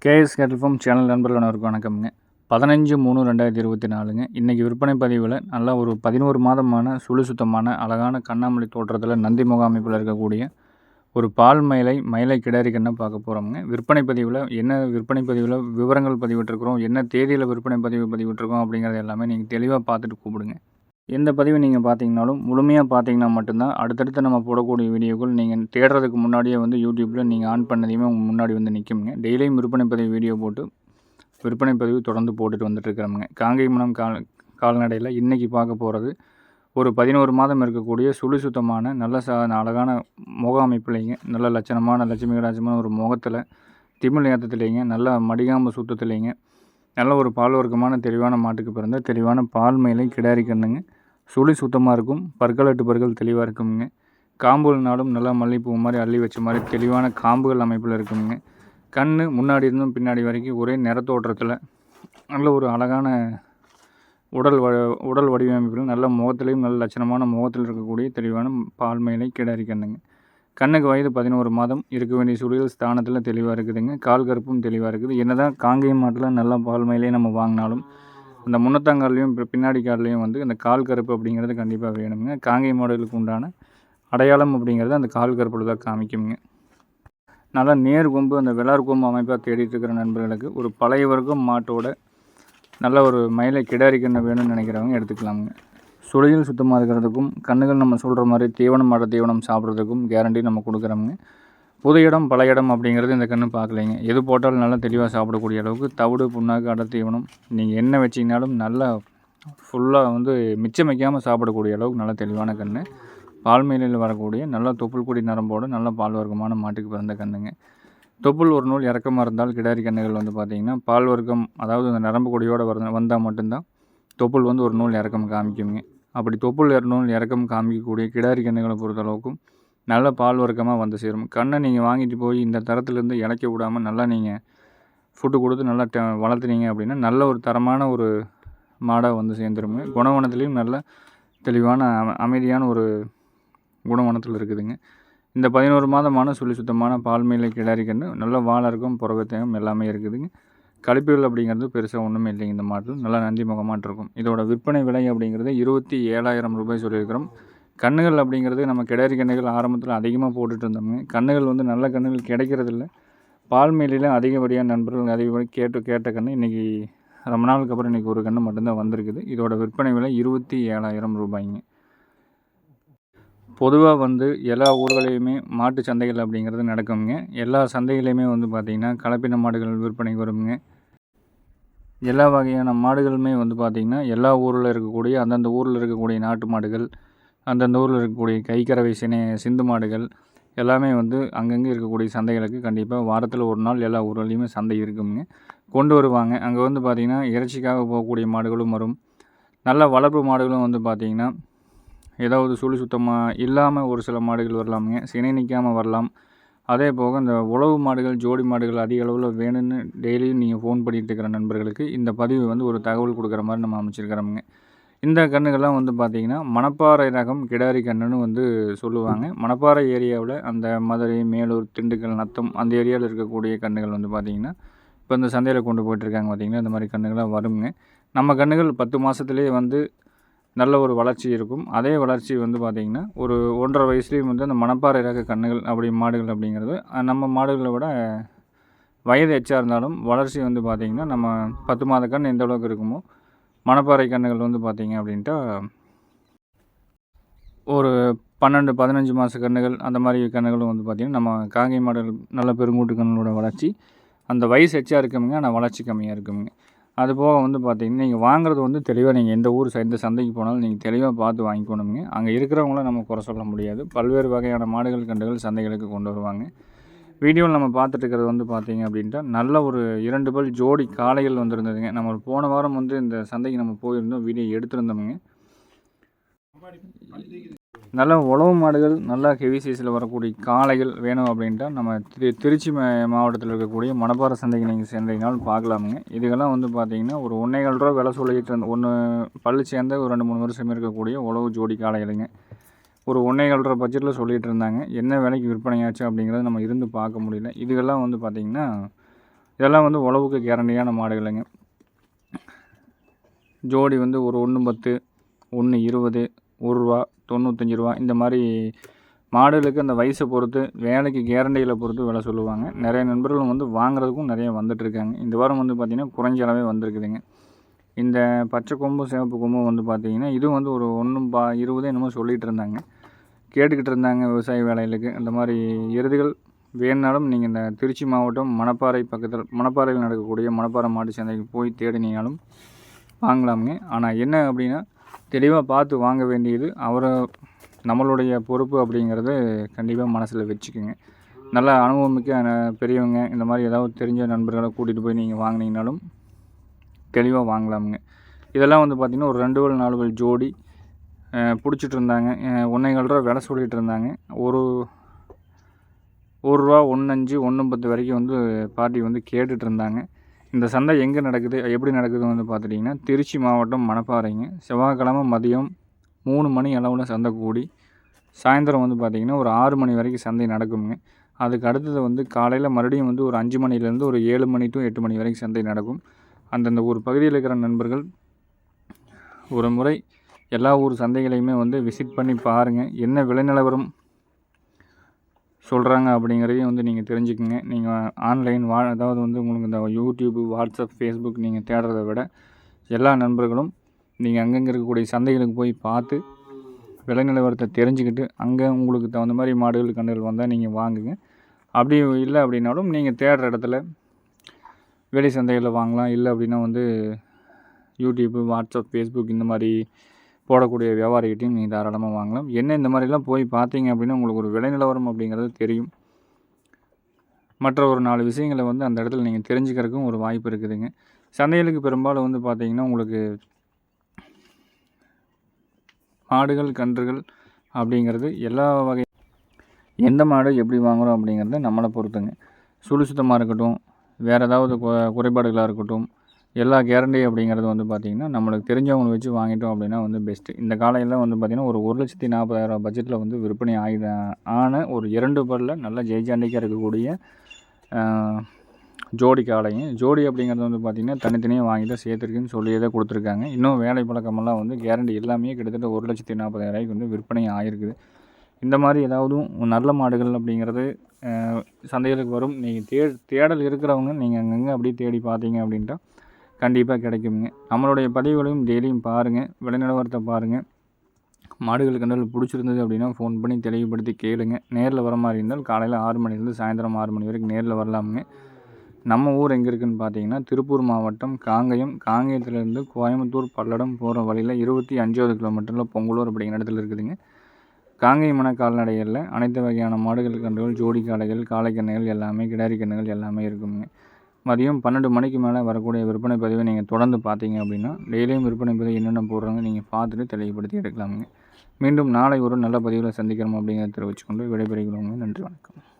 KS கேட்டல் form channel நண்பர்கள் அனைவருக்கும் வணக்கம்ங்க. 15/3/2024ங்க. இன்றைக்கி விற்பனை பதிவில் நல்லா ஒரு 11 மாதமான சுழி சுத்தமான அழகான கண்ணாமூடி தோற்றத்தில் நந்தி முகாமைப்பில் இருக்கக்கூடிய ஒரு பால் மயிலை கிடாரி கண்ணை பார்க்க போகிறோம்ங்க. விற்பனை பதிவில் விற்பனை பதிவில் விவரங்கள் பதிவிட்டிருக்கிறோம், என்ன தேதியில் விற்பனை பதிவிட்டிருக்கோம் அப்படிங்கிறது எல்லாமே நீங்கள் தெளிவாக பார்த்துட்டு கூப்பிடுங்க. எந்த பதிவு நீங்கள் பார்த்தீங்கனாலும் முழுமையாக பார்த்தீங்கன்னா மட்டும்தான் அடுத்தடுத்து நம்ம போடக்கூடிய வீடியோக்கள் நீங்கள் தேடுறதுக்கு முன்னாடியே வந்து யூடியூப்பில் நீங்கள் ஆன் பண்ணதையுமே உங்கள் முன்னாடி வந்து நிற்குங்க. டெய்லியும் விற்பனை பதிவு வீடியோ போட்டு விற்பனை பதிவு தொடர்ந்து போட்டுட்டு வந்துட்டுருக்கிறோமுங்க. காங்கேயமனம் கால்நடையில் இன்றைக்கி பார்க்க போகிறது ஒரு 11 மாதம் இருக்கக்கூடிய சுழி சுத்தமான நல்ல அழகான முக அமைப்புலைங்க, நல்ல லட்சுமி கடாட்சமான ஒரு முகத்தில் திமிழ் ஏற்றத்துலேங்க, நல்ல மடிகாம்பு சுத்தத்துலேங்க, நல்ல ஒரு பால் வர்க்கமான தெளிவான மாட்டுக்கு பிறந்த தெளிவான பால் மயிலை கிடாரி கண்ணுங்க. சுழி சுத்தமாக இருக்கும், பற்கள் தெளிவாக இருக்குங்க. காம்புகள்னாலும் நல்லா மல்லிகைப்பூ மாதிரி அள்ளி வச்ச மாதிரி தெளிவான காம்புகள் அமைப்பில் இருக்குங்க. கண் முன்னாடி இருந்தும் பின்னாடி வரைக்கும் ஒரே நிறத்தோற்றத்தில் நல்ல ஒரு அழகான உடல் வடிவமைப்பில் நல்ல முகத்துலேயும் நல்ல லட்சணமான முகத்தில் இருக்கக்கூடிய தெளிவான பால் மயிலை கிடாரி கண்ணுங்க. கண்ணுக்கு வயது 11 மாதம், இருக்க வேண்டிய சுழிகள் ஸ்தானத்தில் தெளிவாக இருக்குதுங்க. கால் கருப்பும் தெளிவாக இருக்குது. என்ன தான் காங்கேயம் மாட்டில் நல்லா பால் மயிலே நம்ம வாங்கினாலும் அந்த முன்னத்தாங்கால்லையும் பின்னாடி கால்லையும் வந்து அந்த கால் கருப்பு அப்படிங்கிறது கண்டிப்பாக வேணுங்க. காங்கேயம் மாடுகளுக்கு உண்டான அடையாளம் அப்படிங்கிறது அந்த கால் கருப்பில் தான் காமிக்குங்க. நல்லா நேர் கொம்பு, அந்த விளார் கொம்பு அமைப்பாக தேடிட்டு இருக்கிற நண்பர்களுக்கு ஒரு பழைய வர்க்கம் மாட்டோட நல்ல ஒரு மயிலை கிடாரி கண்ணை வேணும்னு நினைக்கிறவங்க எடுத்துக்கலாமுங்க. சுழியில் சுத்தமாக இருக்கிறதுக்கும் கண்ணுகள் நம்ம சொல்கிற மாதிரி மாட தீவனம் சாப்பிட்றதுக்கும் கேரண்டி நம்ம கொடுக்குறோமுங்க. புது இடம் பல இடம் அப்படிங்கிறது இந்த கன்று பார்க்கலைங்க. எது போட்டாலும் நல்லா தெளிவாக சாப்பிடக்கூடிய அளவுக்கு தவிடு புண்ணாக்கு அடர் தீவனம் நீங்கள் என்ன வச்சிங்கனாலும் நல்லா ஃபுல்லாக வந்து மிச்சம் வைக்காமல் சாப்பிடக்கூடிய அளவுக்கு நல்ல தெளிவான கன்று. பால் மயிலில் வரக்கூடிய நல்ல தொப்புள் கொடி நரம்போடு நல்ல பால் வர்க்கமான மாட்டுக்கு பிறந்த கன்றுங்க. தொப்புள் ஒரு நூல் இறக்கமாக இருந்தால் கிடாரி கன்றுகள் வந்து பார்த்திங்கன்னா பால் வர்க்கம், அதாவது அந்த நரம்பு கொடியோடு வந்தால் மட்டும்தான் தொப்புள் வந்து ஒரு நூல் இறக்கம் காமிக்குங்க. அப்படி தொப்புள் நூல் இறக்கம் காமிக்கக்கூடிய கிடாரி கன்றுகளை பொறுத்தளவுக்கும் நல்ல பால் வர்க்கமாக வந்து சேரும். கண்ணை நீங்கள் வாங்கிட்டு போய் இந்த தரத்துலேருந்து இழைக்க விடாமல் நல்லா நீங்கள் ஃபுட்டு கொடுத்து நல்லா வளர்த்துனீங்க அப்படின்னா நல்ல ஒரு தரமான ஒரு மாடாக வந்து சேர்ந்துருங்க. குணவனத்துலேயும் நல்ல தெளிவான அமைதியான ஒரு குணவனத்தில் இருக்குதுங்க. இந்த 11 மாதமான சுழி சுத்தமான பால் மயிலை கிடாரி கன்று நல்ல வாழருக்கும் புறவத்தையும் எல்லாமே இருக்குதுங்க. கழிப்புகள் அப்படிங்கிறது பெருசாக ஒன்றுமே இல்லைங்க. இந்த மாட்டில் நல்லா நந்தி முகமாட்டு இருக்கும். இதோட விற்பனை விலை அப்படிங்கிறது 27,000 ரூபாய் சொல்லியிருக்கிறோம். கன்றுகள் அப்படிங்கிறது நம்ம கிடாரி கன்றுகள் ஆரம்பத்தில் அதிகமாக போட்டுட்டு இருந்தோம்ங்க. கன்றுகள் வந்து நல்ல கன்றுகள் கிடைக்கிறதில்ல. பால் மயிலில் அதிகப்படியான நண்பர்கள் அதிகப்படி கேட்ட கன்று இன்றைக்கி ரொம்ப நாளுக்கு அப்புறம் இன்றைக்கி ஒரு கன்று மட்டும்தான் வந்திருக்குது. இதோட விற்பனை விலை 27,000 ரூபாய்ங்க. பொதுவாக வந்து எல்லா ஊர்களையுமே மாட்டு சந்தைகள் அப்படிங்கிறது நடக்குங்க. எல்லா சந்தைகளையுமே வந்து பார்த்திங்கன்னா கலப்பின மாடுகள் விற்பனைக்கு வருங்க. எல்லா வகையான மாடுகளுமே வந்து பார்த்திங்கன்னா எல்லா ஊரில் இருக்கக்கூடிய அந்தந்த ஊரில் இருக்கக்கூடிய நாட்டு மாடுகள், அந்தந்த ஊரில் இருக்கக்கூடிய கைக்கறவை சிந்து மாடுகள் எல்லாமே வந்து அங்கங்கே இருக்கக்கூடிய சந்தைகளுக்கு கண்டிப்பாக வாரத்தில் ஒரு நாள் எல்லா ஊர்லேயுமே சந்தை இருக்குங்க. கொண்டு வருவாங்க. அங்கே வந்து பார்த்திங்கன்னா இறைச்சிக்காக போகக்கூடிய மாடுகளும் வரும். நல்ல வளர்ப்பு மாடுகளும் வந்து பார்த்திங்கன்னா ஏதாவது சுழி சுத்தமாக இல்லாமல் ஒரு சில மாடுகள் வரலாமுங்க. சினை நிற்காமல் வரலாம். அதே போக இந்த உழவு மாடுகள், ஜோடி மாடுகள் அதிக அளவில் வேணும்னு டெய்லியும் நீங்கள் ஃபோன் பண்ணிகிட்டு இருக்கிற நண்பர்களுக்கு இந்த பதிவு வந்து ஒரு தகவல் கொடுக்குற மாதிரி நம்ம அமைச்சிருக்கிறோமுங்க. இந்த கன்றுகள்லாம் வந்து பார்த்திங்கன்னா மணப்பாறை ரகம் கிடாரி கன்றுன்னு வந்து சொல்லுவாங்க. மணப்பாறை ஏரியாவில் அந்த மதுரை, மேலூர், திண்டுக்கல், நத்தம் அந்த ஏரியாவில் இருக்கக்கூடிய கன்றுகள் வந்து பார்த்திங்கன்னா இப்போ இந்த சந்தையில் கொண்டு போயிட்டுருக்காங்க. பார்த்திங்கன்னா இந்த மாதிரி கன்றுகள்லாம் வருங்க. நம்ம கன்றுகள் 10 மாதத்துலேயே வந்து நல்ல ஒரு வளர்ச்சி இருக்கும். அதே வளர்ச்சி வந்து பார்த்திங்கன்னா ஒரு 1.5 வயசுலேயும் வந்து அந்த மணப்பாறை ரக கன்றுகள் மாடுகள் அப்படிங்கிறது நம்ம மாடுகளை விட வயது எச்சா இருந்தாலும் வளர்ச்சி வந்து பார்த்திங்கன்னா நம்ம 10 மாத கன்று எந்த அளவுக்கு இருக்குமோ மணப்பாறை கன்றுகள் வந்து பார்த்திங்க அப்படின்ட்டா ஒரு 12-15 மாத கன்றுகள் அந்த மாதிரி கன்றுகளும் வந்து பார்த்திங்கன்னா நம்ம காங்கேயம் மாடுகள் நல்ல பெருங்கூட்டு கன்றுகளோட வளர்ச்சி அந்த வயசு எச்சா இருக்குமுங்க. ஆனால் வளர்ச்சி கம்மியாக இருக்குமுங்க. அது போக வந்து பார்த்திங்கன்னா நீங்கள் வாங்குறது வந்து தெளிவாக நீங்கள் எந்த ஊர் எந்த சந்தைக்கு போனாலும் நீங்கள் தெளிவாக பார்த்து வாங்கிக்கணுங்க. அங்கே இருக்கிறவங்கள நம்ம குறை சொல்ல முடியாது. பல்வேறு வகையான மாடுகள் கன்றுகள் சந்தைகளுக்கு கொண்டு வருவாங்க. வீடியோவில் நம்ம பார்த்துட்டு இருக்கிறது வந்து பார்த்திங்க அப்படின்ட்டா நல்ல ஒரு 2 பல் ஜோடி காளைகள் வந்துருந்ததுங்க. நம்ம போன வாரம் வந்து இந்த சந்தைக்கு நம்ம போயிருந்தோம், வீடியோ எடுத்துருந்தோமுங்க. நல்ல உழவு மாடுகள், நல்லா ஹெவி சைஸில் வரக்கூடிய காளைகள் வேணும் அப்படின்ட்டா நம்ம திருச்சி மாவட்டத்தில் இருக்கக்கூடிய மணப்பாறை சந்தைக்கு நீங்கள் சென்றீங்கனாலும் பார்க்கலாமுங்க. இதுக்கெல்லாம் வந்து பார்த்திங்கன்னா ஒரு 1,400 ரூபா விலை சொல்லிட்டு ஒன்று பல்லு சேர்ந்த ஒரு 2-3 வருஷம் இருக்கக்கூடிய உழவு ஜோடி காளைகளுங்க. ஒரு 1,400 ரூபா பட்ஜெட்டில் சொல்லிகிட்டு இருந்தாங்க. என்ன விலைக்கு விற்பனையாச்சு அப்படிங்கிறத நம்ம இருந்து பார்க்க முடியல. இதுக்கெல்லாம் வந்து பார்த்திங்கன்னா இதெல்லாம் வந்து உழவுக்கு கேரண்டியான மாடுகளுங்க. ஜோடி வந்து ஒரு 1.10, 1.20, ரூ. 1.95 இந்த மாதிரி மாடுகளுக்கு அந்த வயசை பொறுத்து, வேலைக்கு கேரண்டியில் பொறுத்து விலை சொல்லுவாங்க. நிறைய நண்பர்கள் வந்து வாங்குறதுக்கும் நிறைய வந்துட்டுருக்காங்க. இந்த வாரம் வந்து பார்த்திங்கன்னா குறைஞ்ச அளவே வந்திருக்குதுங்க. இந்த பச்சை கொம்பும் சிவப்பு கொம்பும் வந்து பார்த்திங்கன்னா இதுவும் வந்து ஒரு 1.20 என்னமோ சொல்லிகிட்டு இருந்தாங்க, கேட்டுக்கிட்டு இருந்தாங்க விவசாய வேலைகளுக்கு. அந்த மாதிரி எருதுகள் வேணுனாலும் நீங்கள் இந்த திருச்சி மாவட்டம் மணப்பாறையில் நடக்கக்கூடிய மணப்பாறை மாட்டு சந்தைக்கு போய் தேடினீங்கனாலும் வாங்கலாமுங்க. ஆனால் என்ன அப்படின்னா தெளிவாக பார்த்து வாங்க வேண்டியது நம்மளுடைய பொறுப்பு அப்படிங்கிறது கண்டிப்பாக மனசில் வச்சுக்கோங்க. நல்ல அனுபவமிக்க பெரியவங்க இந்த மாதிரி ஏதாவது தெரிஞ்ச நண்பர்களை கூட்டிகிட்டு போய் நீங்கள் வாங்கினீங்கனாலும் தெளிவாக வாங்கலாமுங்க. இதெல்லாம் வந்து பார்த்திங்கன்னா ஒரு 2 வல் 4 வல் ஜோடி பிடிச்சிட்டு இருந்தாங்க. 1.25 ரூபா விலை சொல்லிகிட்டு இருந்தாங்க. ரூ. 1.05, 1.10 வரைக்கும் வந்து பார்ட்டி வந்து கேட்டுட்டு இருந்தாங்க. இந்த சந்தை எங்கே நடக்குது, எப்படி நடக்குது வந்து பார்த்துட்டிங்கன்னா திருச்சி மாவட்டம் மணப்பாறைங்க. செவ்வாய்க்கிழமை மதியம் 3 மணி அளவில் சந்தை கூடி சாயந்தரம் வந்து பார்த்திங்கன்னா ஒரு 6 மணி வரைக்கும் சந்தை நடக்குங்க. அதுக்கு அடுத்தது வந்து காலையில் மறுபடியும் வந்து ஒரு 5 மணிலேருந்து ஒரு 7 மணி டு 8 மணி வரைக்கும் சந்தை நடக்கும். அந்தந்த ஒரு பகுதியில் இருக்கிற நண்பர்கள் ஒரு முறை எல்லா ஊர் சந்தைகளையுமே வந்து விசிட் பண்ணி பாருங்கள். என்ன விலை நிலவரம் சொல்கிறாங்க அப்படிங்கிறதையும் வந்து நீங்கள் தெரிஞ்சுக்குங்க. நீங்கள் ஆன்லைன் அதாவது வந்து உங்களுக்கு இந்த யூடியூப், வாட்ஸ்அப், ஃபேஸ்புக் நீங்கள் தேடுறத விட எல்லா நண்பர்களும் நீங்கள் அங்கங்கே இருக்கக்கூடிய சந்தைகளுக்கு போய் பார்த்து விலை நிலவரத்தை தெரிஞ்சுக்கிட்டு அங்கே உங்களுக்கு தகுந்த மாதிரி மாடுகள் கன்றுகள் வந்தால் நீங்கள் வாங்குங்க. அப்படி இல்லை அப்படின்னாலும் நீங்கள் தேடுற இடத்துல வெளி சந்தைகளில் வாங்கலாம். இல்லை அப்படின்னா வந்து யூடியூப்பு, வாட்ஸ்அப், ஃபேஸ்புக் இந்த மாதிரி போடக்கூடிய வியாபாரிகிட்டையும் நீங்கள் தாராளமாக வாங்கலாம். என்ன இந்த மாதிரிலாம் போய் பார்த்தீங்க அப்படின்னா உங்களுக்கு ஒரு விலை நிலவரம் அப்படிங்கிறது தெரியும். மற்ற ஒரு 4 விஷயங்களை வந்து அந்த இடத்துல நீங்கள் தெரிஞ்சுக்கிறதுக்கும் ஒரு வாய்ப்பு இருக்குதுங்க. சந்தைகளுக்கு பெரும்பாலும் வந்து பார்த்திங்கன்னா உங்களுக்கு மாடுகள், கன்றுகள் அப்படிங்கிறது எல்லா வகை எந்த மாடு எப்படி வாங்குகிறோம் அப்படிங்கிறத நம்மளை பொறுத்துங்க. சுத்தமாக இருக்கட்டும், வேறு ஏதாவது குறைபாடுகளாக இருக்கட்டும், எல்லா கேரண்டி அப்படிங்கிறது வந்து பார்த்திங்கன்னா நம்மளுக்கு தெரிஞ்சவங்களை வச்சு வாங்கிட்டோம் அப்படின்னா வந்து பெஸ்ட்டு. இந்த காலையில் வந்து பார்த்திங்கன்னா ஒரு 1,40,000 பட்ஜெட்டில் வந்து விற்பனை ஆன ஒரு 2 பல்ல நல்ல ஜெய்ஜாண்டிக்காக இருக்கக்கூடிய ஜோடி காளைங்க. ஜோடி அப்படிங்கிறது வந்து பார்த்திங்கன்னா தனித்தனியாக வாங்கிட்டு சேர்த்துருக்குன்னு சொல்லியே தான் கொடுத்துருக்காங்க. இன்னும் வேலை பழக்கமெல்லாம் வந்து கேரண்டி எல்லாமே கிட்டத்தட்ட 1,40,000 வந்து விற்பனை ஆகிருக்குது. இந்த மாதிரி ஏதாவது நல்ல மாடுகள் அப்படிங்கிறது சந்தைகளுக்கு வரும். நீங்கள் தேடல் இருக்கிறவங்க நீங்கள் அங்கங்கே அப்படியே தேடி பார்த்தீங்க அப்படின்ட்டா கண்டிப்பாக கிடைக்குங்க. நம்மளுடைய பதிவுகளையும் டெய்லியும் பாருங்கள், விலை நிலவரத்தை பாருங்கள். மாடுகள் கன்றுகள் பிடிச்சிருந்தது அப்படின்னா ஃபோன் பண்ணி தெளிவுபடுத்தி கேளுங்க. நேரில் வர மாதிரி இருந்தால் காலையில் 6 மணிலேருந்து சாயந்தரம் 6 மணி வரைக்கும் நேரில் வரலாமுங்க. நம்ம ஊர் எங்கே இருக்குதுன்னு பார்த்தீங்கன்னா திருப்பூர் மாவட்டம் காங்கயம். காங்கயத்துலேருந்து கோயம்புத்தூர், பல்லடம் போகிற வழியில் 25வது கிலோமீட்டரில் பொங்கலூர் அப்படிங்கிற இடத்துல இருக்குதுங்க. காங்கயமான கால்நடைகளில் அனைத்து வகையான மாடுகள், கன்றுகள், ஜோடி காளைகள், காளைக்கன்றுகள் எல்லாமே, கிடாரி கன்றுகள் எல்லாமே இருக்குங்க. மதியம் 12 மணிக்கு மேலே வரக்கூடிய விற்பனை பதிவை நீங்கள் தொடர்ந்து பார்த்தீங்க அப்படின்னா டெய்லியும் விற்பனை பதிவு என்னென்ன போடுறாங்க நீங்கள் பார்த்துட்டு தெளிவுபடுத்தி எடுக்கலாமுங்க. மீண்டும் நாளை ஒரு நல்ல பதிவில் சந்திக்கிறோம் அப்படிங்கிறத தெரிவிச்சுக்கொண்டு விடைபெறுகிறோங்க. நன்றி, வணக்கம்.